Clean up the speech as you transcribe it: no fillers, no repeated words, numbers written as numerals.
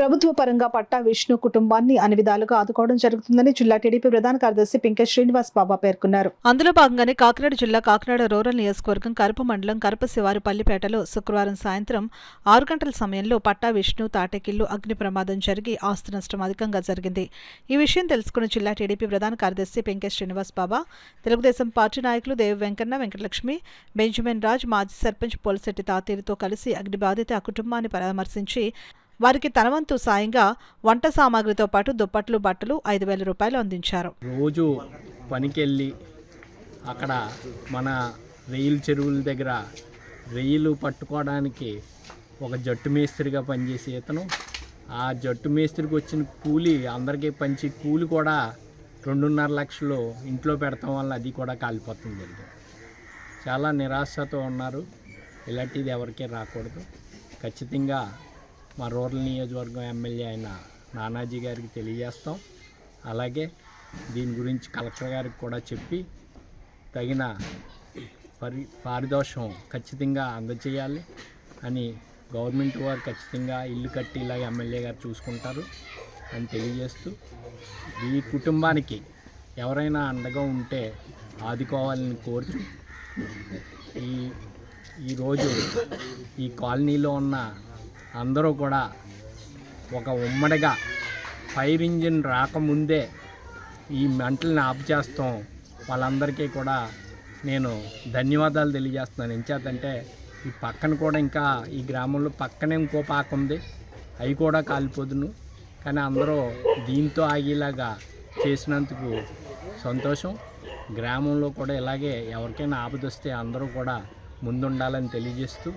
ప్రభుత్వ పరంగా పట్టా విష్ణు కుటుంబాన్ని అన్ని విధాలుగా ఆదుకోవడం జరుగుతుందని జిల్లా టీడీపీ ప్రధాన కార్యదర్శి పింకె శ్రీనివాస్ బాబా పేర్కొన్నారు. అందులో భాగంగానే కాకినాడ జిల్లా కాకినాడ రూరల్ నియోజకవర్గం కరప మండలం కరప శివారు పల్లిపేటలో శుక్రవారం సాయంత్రం 6 గంటల సమయంలో పట్టా విష్ణు తాటెకిల్లు అగ్ని ప్రమాదం జరిగి ఆస్తి నష్టం అధికంగా జరిగింది. ఈ విషయం తెలుసుకున్న జిల్లా టీడీపీ ప్రధాన కార్యదర్శి పింకె శ్రీనివాస్ బాబా, తెలుగుదేశం పార్టీ నాయకులు దేవి వెంకన్న, వెంకటలక్ష్మి, బెంజమిన్ రాజ్, మాజీ సర్పంచ్ పోలిశెట్టి తాతీరుతో కలిసి అగ్ని బాధిత కుటుంబాన్ని పరామర్శించి వారికి తనవంతు సాయంగా వంట సామాగ్రితో పాటు దుప్పట్లు, బట్టలు 5,000 రూపాయలు అందించారు. రోజు పనికెళ్ళి అక్కడ మన రెయిల్ చెరువుల దగ్గర రెయిలు పట్టుకోవడానికి ఒక జట్టు మేస్త్రిగా పనిచేసే ఇతను, ఆ జట్టు మేస్త్రికి వచ్చిన కూలి అందరికీ పంచి కూలి కూడా 2.5 లక్షలు ఇంట్లో పెడతాం వల్ల అది కూడా కాలిపోతుంది. చాలా నిరాశతో ఉన్నారు. ఇలాంటిది ఎవరికీ రాకూడదు. ఖచ్చితంగా మా రూరల్ నియోజకవర్గం ఎమ్మెల్యే అయిన నానాజీ గారికి తెలియజేస్తాం. అలాగే దీని గురించి కలెక్టర్ గారికి కూడా చెప్పి తగిన పారితోషం ఖచ్చితంగా అందజేయాలి అని, గవర్నమెంట్ వారు ఖచ్చితంగా ఇల్లు కట్టి ఇలాగ ఎమ్మెల్యే గారు చూసుకుంటారు అని తెలియజేస్తూ, ఈ కుటుంబానికి ఎవరైనా అండగా ఉంటే ఆదుకోవాలని కోరుతూ ఈరోజు ఈ కాలనీలో ఉన్న అందరూ కూడా ఒక ఉమ్మడిగా ఫైర్ ఇంజిన్ రాకముందే ఈ మంటల్ని ఆపు చేస్తాం. వాళ్ళందరికీ కూడా నేను ధన్యవాదాలు తెలియజేస్తున్నాను. ఎంచేతంటే ఈ పక్కన కూడా ఇంకా ఈ గ్రామంలో పక్కనే ఇంకో పాక ఉంది, అవి కూడా కాలిపోదును. కానీ అందరూ దీంతో ఆగేలాగా చేసినందుకు సంతోషం. గ్రామంలో కూడా ఇలాగే ఎవరికైనా ఆపదొస్తే అందరూ కూడా ముందుండాలని తెలియజేస్తూ